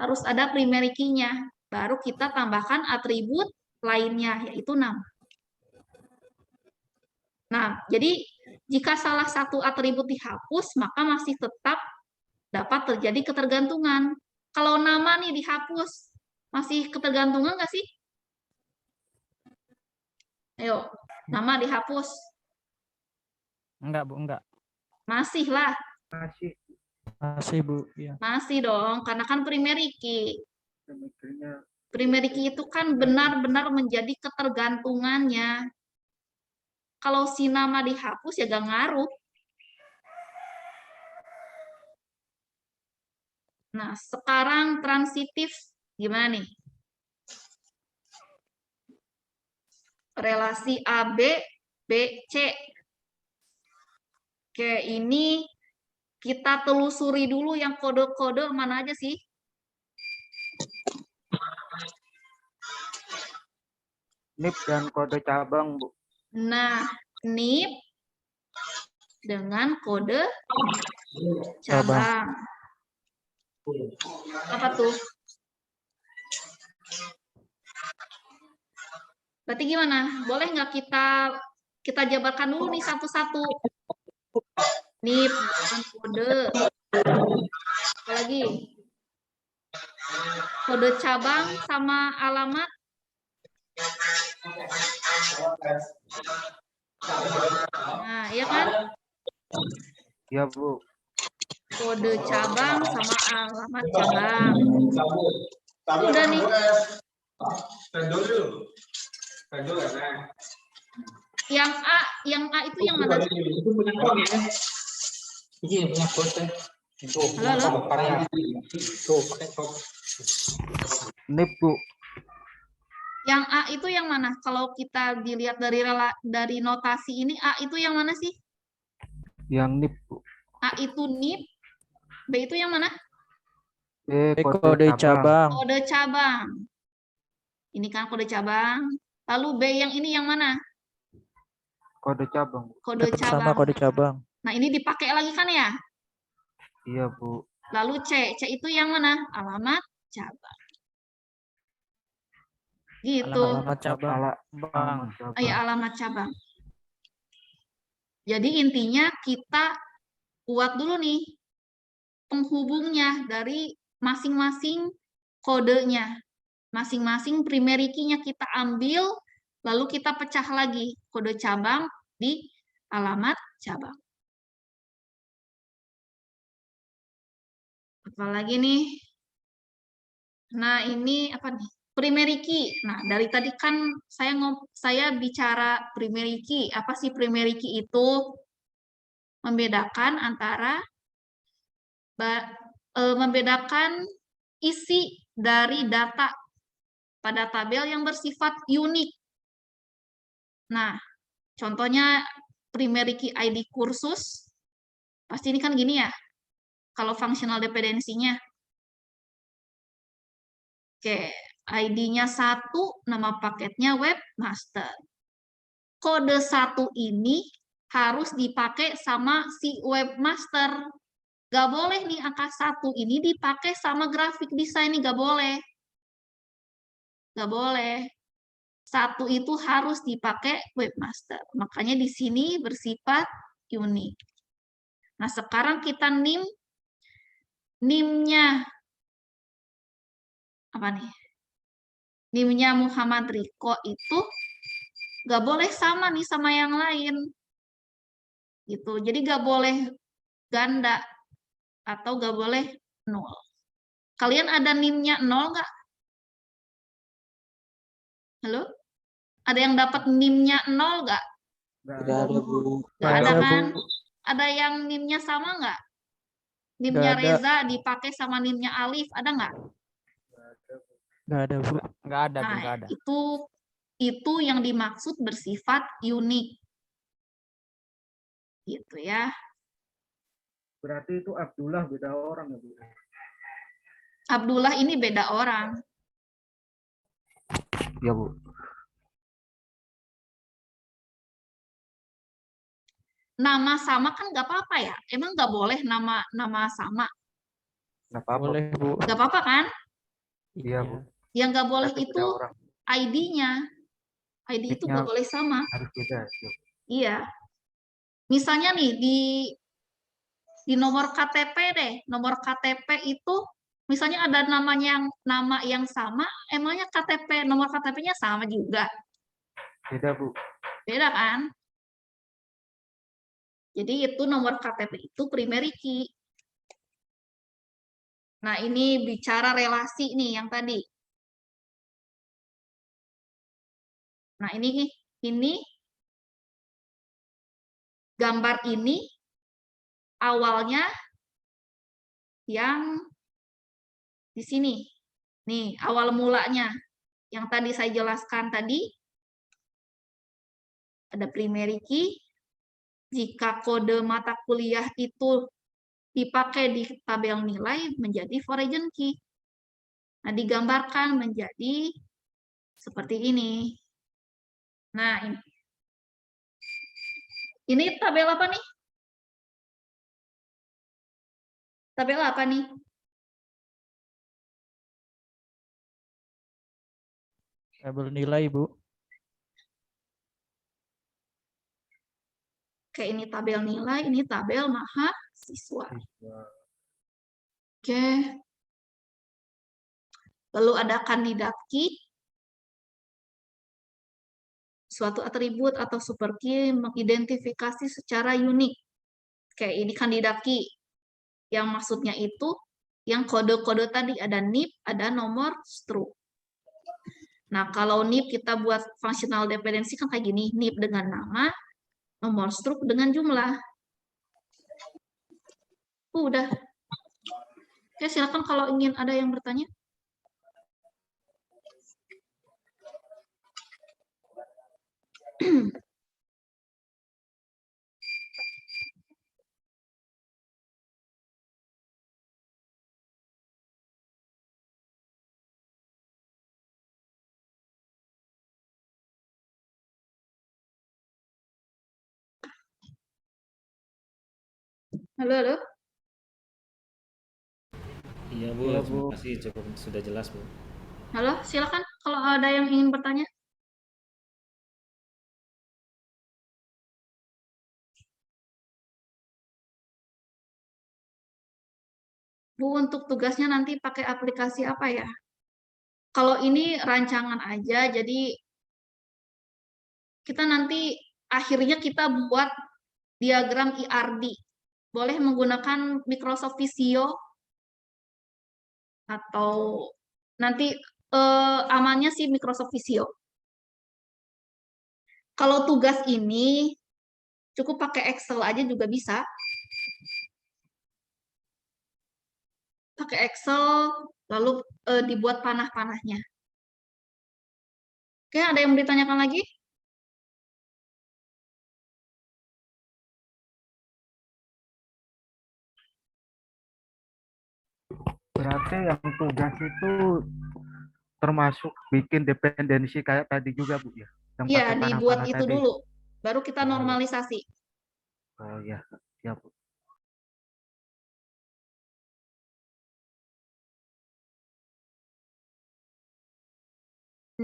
Harus ada primary key-nya. Baru kita tambahkan atribut lainnya, yaitu nama. Nah, jadi jika salah satu atribut dihapus, maka masih tetap dapat terjadi ketergantungan. Kalau nama nih dihapus, masih ketergantungan nggak sih? Ayo, nama dihapus. Enggak, Bu, enggak. Masih lah. Masih Masih, Bu. Iya. Masih dong, karena kan primary key. pemikirannya Primary key itu kan benar-benar menjadi ketergantungannya. Kalau si nama dihapus ya gak ngaruh. Nah, sekarang transitif gimana nih? Relasi AB, BC. Oke, ini kita telusuri dulu yang kode-kode mana aja sih? NIP dan kode cabang, Bu. Nah, NIP dengan kode cabang. Apa tuh? Berarti gimana? Boleh nggak kita jabarkan dulu nih satu-satu? NIP dengan kode. Apalagi? Kode cabang sama alamat. Nah, iya kan? Iya, Bu. Kode cabang sama alamat cabang. Udah nih. Yang A itu yang mana? Halo, halo. NIP, Bu. Yang A itu yang mana? Kalau kita dilihat dari notasi ini, A itu yang mana sih? Yang NIP, Bu. A itu NIP, B itu yang mana? B Kode cabang. Kode cabang. Ini kan kode cabang. Lalu B yang ini yang mana? Kode cabang, Bu. Kode Tetap sama cabang. kode cabang. Nah, ini dipakai lagi kan ya? Iya, Bu. Lalu C itu yang mana? Alamat cabang. Gitu. Alamat cabang, Bang. Alamat cabang. Ya, alamat cabang. Jadi intinya kita buat dulu nih penghubungnya dari masing-masing kodenya. Masing-masing primary key-nya kita ambil, lalu kita pecah lagi kode cabang di alamat cabang. Apalagi nih? Nah, ini apa nih? Primary key. Nah, dari tadi kan saya bicara primary key. Apa sih primary key itu? Membedakan antara membedakan isi dari data pada tabel yang bersifat unik. Nah, contohnya primary key ID kursus, pasti ini kan gini ya, kalau functional dependency-nya. Oke, ID-nya 1, nama paketnya webmaster. Kode 1 ini harus dipakai sama si webmaster. Gak boleh nih angka 1 ini dipakai sama graphic design, gak boleh. Gak boleh. 1 itu harus dipakai webmaster. Makanya di sini bersifat unik. Nah, sekarang kita NIM-nya apa nih? NIM-nya Muhammad Riko itu gak boleh sama nih sama yang lain. Gitu. Jadi gak boleh ganda atau gak boleh 0. Kalian ada NIM-nya 0 nggak? Halo? Ada yang dapat NIM-nya 0 nggak? Tidak ada, Bu. Nggak Nggak ada ada, kan? Bu. Ada yang NIM-nya sama nggak? NIM-nya Nggak ada. Reza dipakai sama NIM-nya Alif, ada nggak? Nggak ada, Bu. Nggak ada, Bu, Nah, nggak ada. itu yang dimaksud bersifat unik. Gitu ya. Berarti itu Abdullah beda orang ya, Bu? Abdullah ini beda orang. Iya, Bu. Nama sama kan nggak apa-apa ya? Emang nggak boleh nama sama? Nggak apa-apa. Boleh, Bu. Nggak apa-apa kan? Iya, Bu. Yang nggak boleh Berarti itu beda orang. ID-nya. ID itu Nick-nya nggak boleh sama. harus beda. Ya. Iya. Misalnya nih di nomor KTP deh, nomor KTP itu misalnya ada nama yang sama, emangnya nomor KTP-nya sama juga? Beda, Bu. Beda kan? Jadi itu nomor KTP itu primary key. Nah, ini bicara relasi nih yang tadi. Nah, ini gambar ini awalnya yang di sini. Nih, awal mulanya yang tadi saya jelaskan tadi ada primary key. Jika kode mata kuliah itu dipakai di tabel nilai menjadi foreign key. Nah, digambarkan menjadi seperti ini. Nah, ini. Ini tabel apa nih? Tabel apa nih? Tabel nilai, Bu. Oke, ini tabel nilai, ini tabel mahasiswa. Oke. Lalu ada kandidat key. Suatu atribut atau super key mengidentifikasi secara unik. Oke, ini kandidat key. Yang maksudnya itu yang kode-kode tadi ada NIP, ada nomor struk. Nah, kalau NIP kita buat functional dependency kan kayak gini, NIP dengan nama, nomor struk dengan jumlah. Udah. Oke, silakan kalau ingin ada yang bertanya. Halo, halo. Iya Bu, Iya, terima Bu. kasih cukup sudah jelas Bu. Halo, silakan kalau ada yang ingin bertanya. Bu, untuk tugasnya nanti pakai aplikasi apa ya? Kalau ini rancangan aja, jadi kita nanti akhirnya kita buat diagram IRD. Boleh menggunakan Microsoft Visio atau nanti amannya sih Microsoft Visio. Kalau tugas ini cukup pakai Excel aja juga bisa. Pakai Excel, lalu dibuat panah-panahnya. Oke, ada yang mau ditanyakan lagi? Berarti yang tugas itu termasuk bikin dependensi kayak tadi juga, Bu, ya? Yang Iya, pakai dibuat panah-panah itu tadi. dulu. Baru kita Oh, iya. normalisasi. Oh ya, ya, Bu.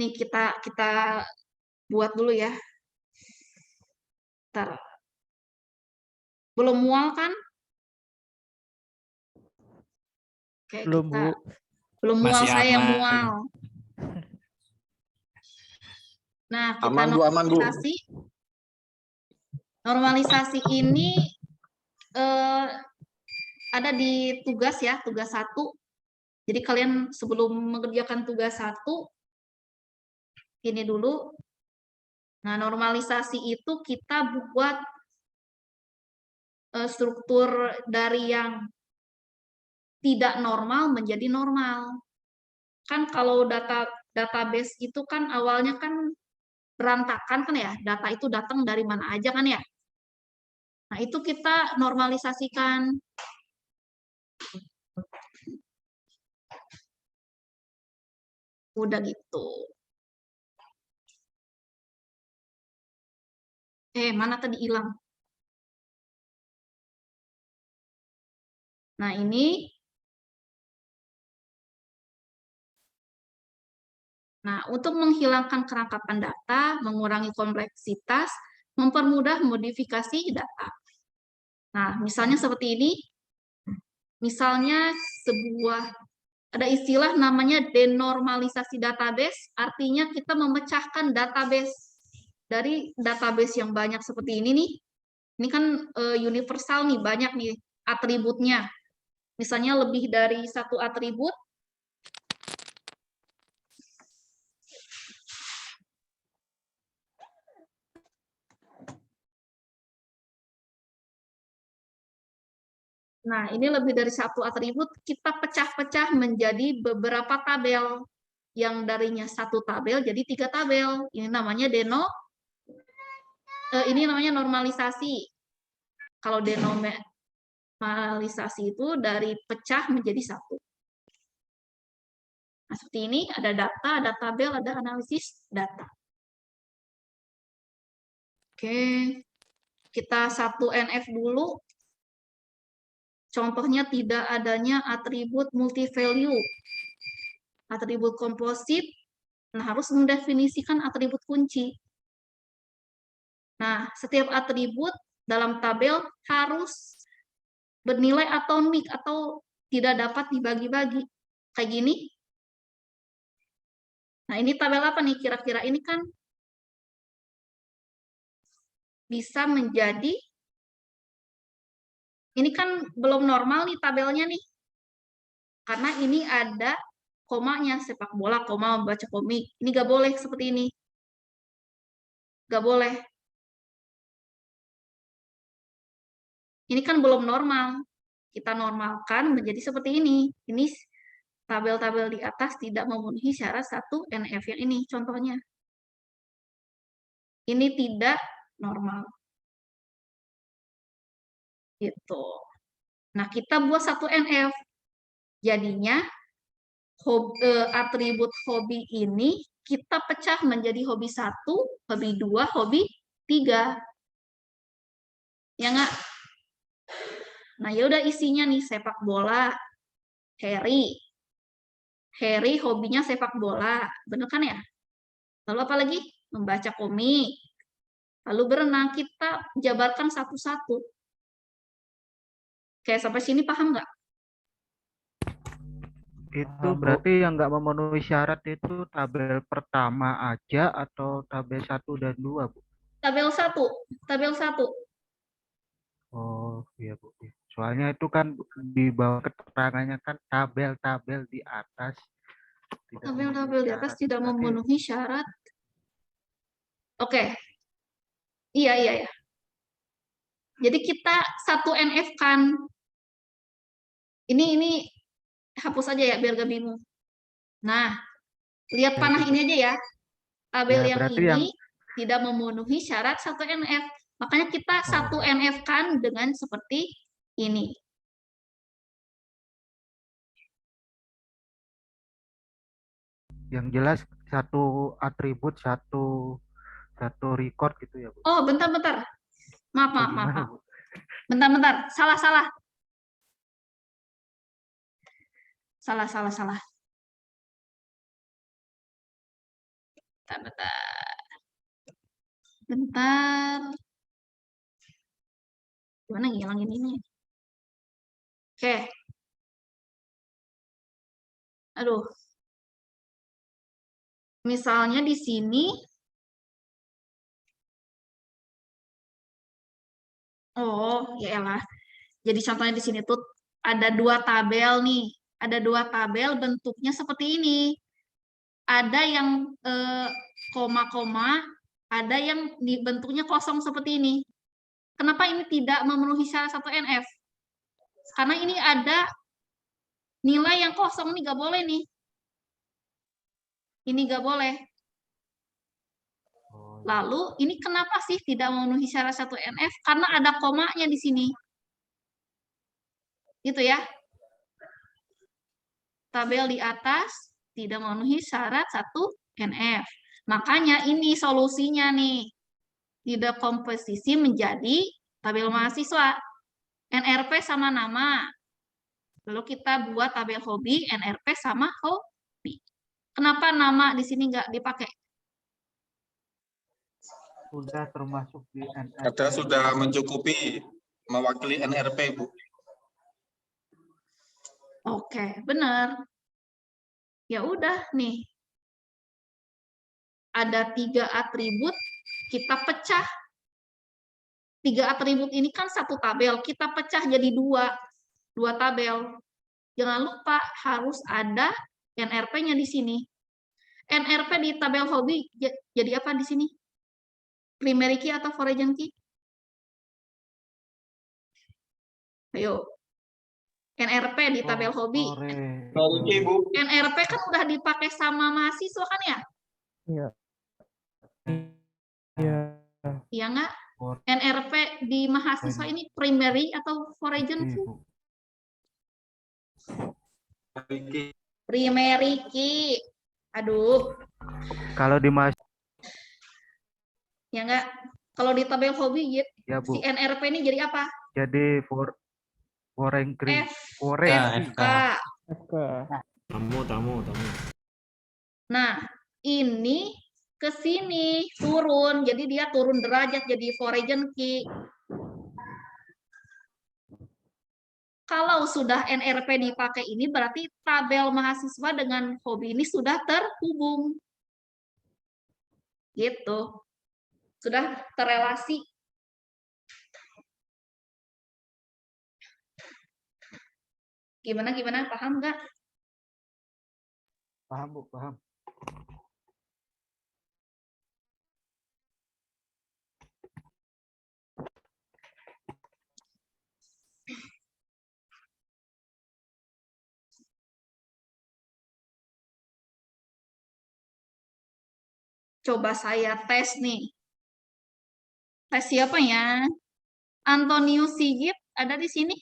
Nih kita buat dulu ya. Ntar. Belum mual kan? Oke, Belum, kita Bu. belum mual, Masih saya yang aman. mual. Nah, kita Aman Bu, aman Bu. normalisasi. Normalisasi ini ada di tugas ya, tugas 1. Jadi kalian sebelum mengerjakan tugas 1, ini dulu. Nah, normalisasi itu kita buat struktur dari yang tidak normal menjadi normal. Kan kalau database itu kan awalnya kan berantakan kan ya, data itu datang dari mana aja kan ya. Nah, itu kita normalisasikan. Udah gitu. Mana tadi hilang? Nah, ini. Nah, untuk menghilangkan kerangkapan data, mengurangi kompleksitas, mempermudah modifikasi data. Nah, misalnya seperti ini. Misalnya ada istilah namanya denormalisasi database, artinya kita memecahkan database dari database yang banyak seperti ini nih. Ini kan universal nih, banyak nih atributnya. Misalnya lebih dari 1 atribut. Nah, ini lebih dari 1 atribut, kita pecah-pecah menjadi beberapa tabel. Yang darinya 1 tabel jadi 3 tabel. Ini namanya ini namanya normalisasi. Kalau denormalisasi itu dari pecah menjadi 1. Nah, seperti ini, ada data, ada tabel, ada analisis data. Oke, kita 1NF dulu. Contohnya tidak adanya atribut multi-value. Atribut komposit, nah harus mendefinisikan atribut kunci. Nah, setiap atribut dalam tabel harus bernilai atomik atau tidak dapat dibagi-bagi. Kayak gini. Nah, ini tabel apa nih kira-kira? Ini kan bisa menjadi, ini kan belum normal nih tabelnya nih. Karena ini ada komanya, sepak bola, koma, membaca komik. Ini nggak boleh seperti ini. Nggak boleh. Ini kan belum normal. Kita normalkan menjadi seperti ini. Ini tabel-tabel di atas tidak memenuhi syarat 1NF yang ini contohnya. Ini tidak normal. Gitu. Nah, kita buat 1NF. Jadinya atribut hobi ini kita pecah menjadi hobi 1, hobi 2, hobi 3. Ya nggak? Nah, ya udah isinya nih sepak bola. Harry. Harry hobinya sepak bola, bener kan ya? Lalu apa lagi? Membaca komik. Lalu berenang, kita jabarkan satu-satu. Kayak sampai sini paham nggak? Itu Paham, Bu. berarti yang nggak memenuhi syarat itu tabel pertama aja atau tabel 1 dan 2, Bu? Tabel 1, tabel 1. Oh, iya, Bu. Soalnya itu kan di bawah keterangannya kan tabel-tabel di atas tidak memenuhi Tabel-tabel di atas syarat. tidak Berarti memenuhi syarat. Oke. Iya, iya, iya. Jadi kita satu NF kan. Ini hapus aja ya biar gak bingung. Nah, lihat ya, panah Bu. ini aja ya. Tabel Ya, yang berarti ini yang tidak memenuhi syarat satu NF. Makanya kita satu oh, NF kan dengan seperti ini. yang jelas satu atribut, satu record gitu ya, Bu. Oh, bentar-bentar. Maaf, Oh, maaf, maaf, gimana, maaf. Bu? Bentar-bentar. Salah, salah. Salah, salah, salah. Bentar, bentar. Bentar. Gimana ngilangin ini? Oke. Aduh. Misalnya di sini. Oh, ya elah. Jadi contohnya di sini tuh ada dua tabel nih. Ada dua tabel bentuknya seperti ini. Ada yang koma-koma, ada yang bentuknya kosong seperti ini. Kenapa ini tidak memenuhi syarat 1 NF? Karena ini ada nilai yang kosong nih, nggak boleh nih. Ini nggak boleh. Oh, Lalu ini kenapa sih tidak memenuhi syarat 1 NF? Karena ada komanya di sini. Gitu ya. Tabel di atas tidak memenuhi syarat 1 NF. Makanya ini solusinya nih. Didekomposisi menjadi tabel mahasiswa. NRP sama nama. Lalu kita buat tabel hobi, NRP sama hobi. Kenapa nama di sini nggak dipakai? sudah termasuk di NF. Ada sudah mencukupi mewakili NRP, Bu. Oke, benar. Ya udah nih. Ada 3 atribut, kita pecah. 3 atribut ini kan satu tabel, kita pecah jadi 2 tabel. Jangan lupa harus ada NRP-nya di sini. NRP di tabel hobi jadi apa di sini? Primary key atau foreign key? Ayo. NRP di tabel hobi. Mari, Bu. NRP kan udah dipakai sama mahasiswa kan ya? Iya. Iya. Iya nggak? NRP di mahasiswa ini primary atau foreign key? Primary key. Aduh. Kalau di mas Ya nggak? Kalau di tabel hobi ya, Bu. si NRP ini jadi apa? Jadi foreign key. FK. FK. Tamu. Nah, ini ke sini turun. Jadi dia turun derajat jadi foreign key. Kalau sudah NRP dipakai ini berarti tabel mahasiswa dengan hobi ini sudah terhubung. Gitu. Sudah terrelasi. Gimana? Paham nggak? Paham, Bu, paham. Coba saya tes nih. Tes siapa ya? Antonius Sigit ada di sini?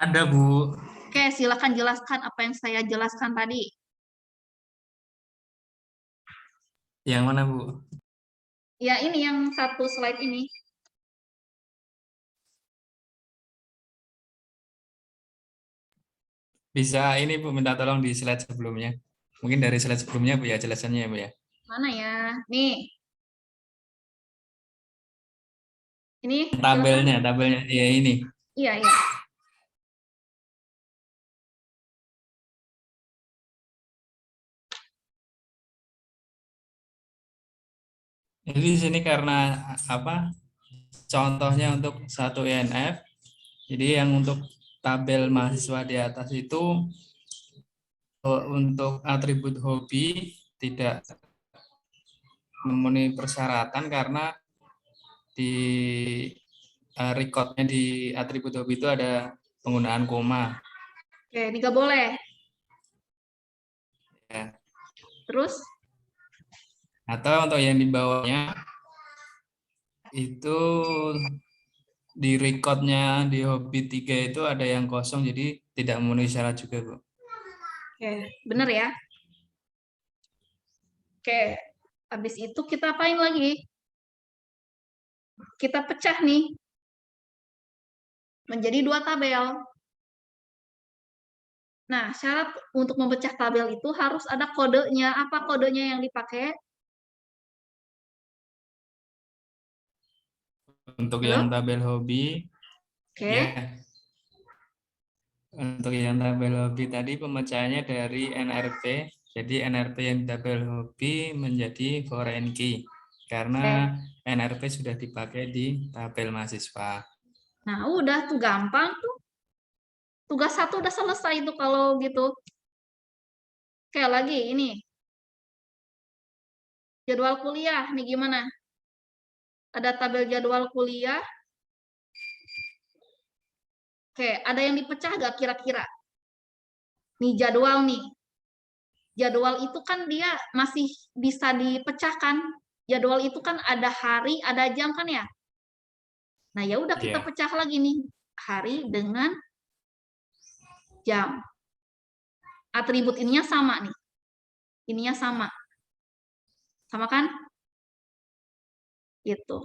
Ada, Bu. Oke, silakan jelaskan apa yang saya jelaskan tadi. Yang mana, Bu? Ya, ini yang satu slide ini. Bisa ini Bu minta tolong di slide sebelumnya. Mungkin dari slide sebelumnya Bu ya jelasannya ya Bu ya. Mana ya? Nih. Ini Tabelnya, silakan. tabelnya ya ini. Iya, iya. Jadi di sini karena apa? Contohnya untuk satu INF. Jadi yang untuk tabel mahasiswa di atas itu untuk atribut hobi tidak memenuhi persyaratan karena di recordnya di atribut hobi itu ada penggunaan koma. Oke, ini nggak boleh. Ya. Terus? Atau untuk yang di bawahnya itu di recordnya di hobi 3 itu ada yang kosong jadi tidak memenuhi syarat juga Bu. Oke, bener ya. Oke, habis itu kita apain lagi? Kita pecah nih menjadi 2 tabel. Nah, syarat untuk memecah tabel itu harus ada kodenya. Apa kodenya yang dipakai? Untuk Halo? yang tabel hobi, Oke. ya. Untuk yang tabel hobi tadi pemecahannya dari NRP. Jadi NRP yang di tabel hobi menjadi foreign key karena NRP sudah dipakai di tabel mahasiswa. Nah, udah tuh gampang tuh. Tugas 1 udah selesai tuh kalau gitu. Oke, lagi ini. Jadwal kuliah nih gimana? Ada tabel jadwal kuliah. Oke, ada yang dipecah gak kira-kira? Nih jadwal nih. Jadwal itu kan dia masih bisa dipecahkan. Jadwal itu kan ada hari, ada jam kan ya? Nah, ya udah kita Iya. pecah lagi nih. Hari dengan jam. Atribut ininya sama nih. Ininya sama. Sama kan? Gitu.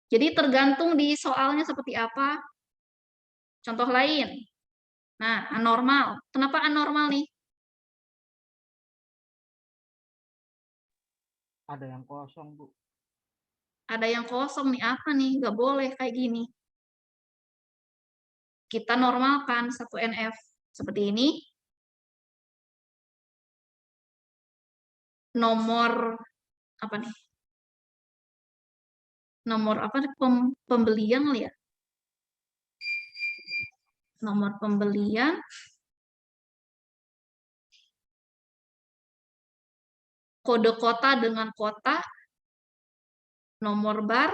Jadi tergantung di soalnya seperti apa. Contoh lain. Nah, anormal. Kenapa anormal nih? Ada yang kosong, Bu. Ada yang kosong nih. Apa nih? Nggak boleh kayak gini. Kita normalkan 1NF. Seperti ini. Nomor apa nih? Nomor apa nih? Pembelian kali ya? Nomor pembelian. Kode kota dengan kota. Nomor bar.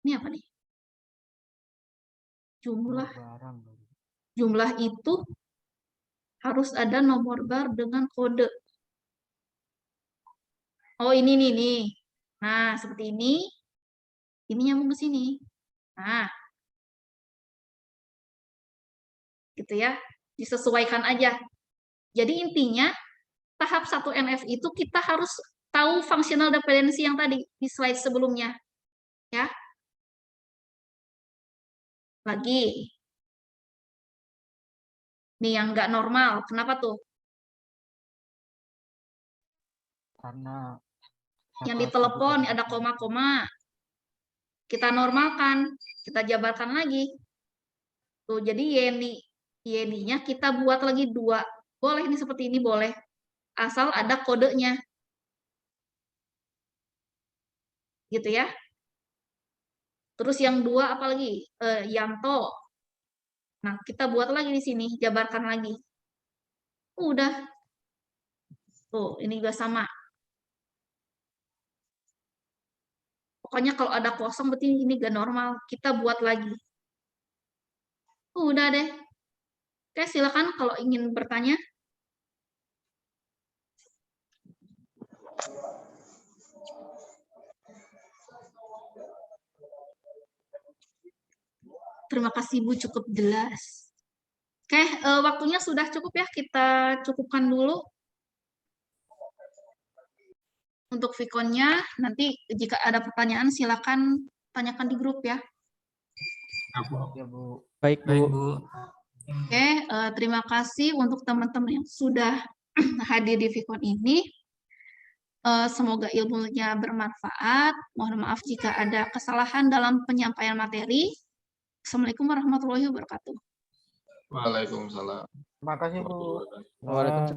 Ini apa nih? Jumlah itu harus ada nomor bar dengan kode. Oh, ini nih. Nah, seperti ini. Ini nyambung ke sini. Nah, gitu ya. Disesuaikan aja. Jadi intinya, tahap 1NF itu kita harus tahu functional dependency yang tadi di slide sebelumnya. Ya. Lagi. Nih yang nggak normal. Kenapa tuh? Karena Yang ditelepon ada koma-koma. Kita normalkan. Kita jabarkan lagi. Tuh, jadi YNI-nya kita buat lagi 2. Boleh nih seperti ini, boleh. Asal ada kodenya. Gitu ya. Terus yang 2 apa lagi? Yanto. Nah, kita buat lagi di sini, jabarkan lagi. Udah. Tuh, ini juga sama. Pokoknya kalau ada kosong berarti ini gak normal. Kita buat lagi. Udah deh. Oke, silakan kalau ingin bertanya. Terima kasih Bu, cukup jelas. Oke, waktunya sudah cukup ya, kita cukupkan dulu. Untuk Vkonnya, nanti jika ada pertanyaan silakan tanyakan di grup ya. Ya, Bu. Baik, Baik, Bu. Bu. Oke, terima kasih untuk teman-teman yang sudah hadir di Vicon ini. Semoga ilmunya bermanfaat. Mohon maaf jika ada kesalahan dalam penyampaian materi. Assalamualaikum warahmatullahi wabarakatuh. Waalaikumsalam. Terima kasih, Bu. Waalaikumsalam.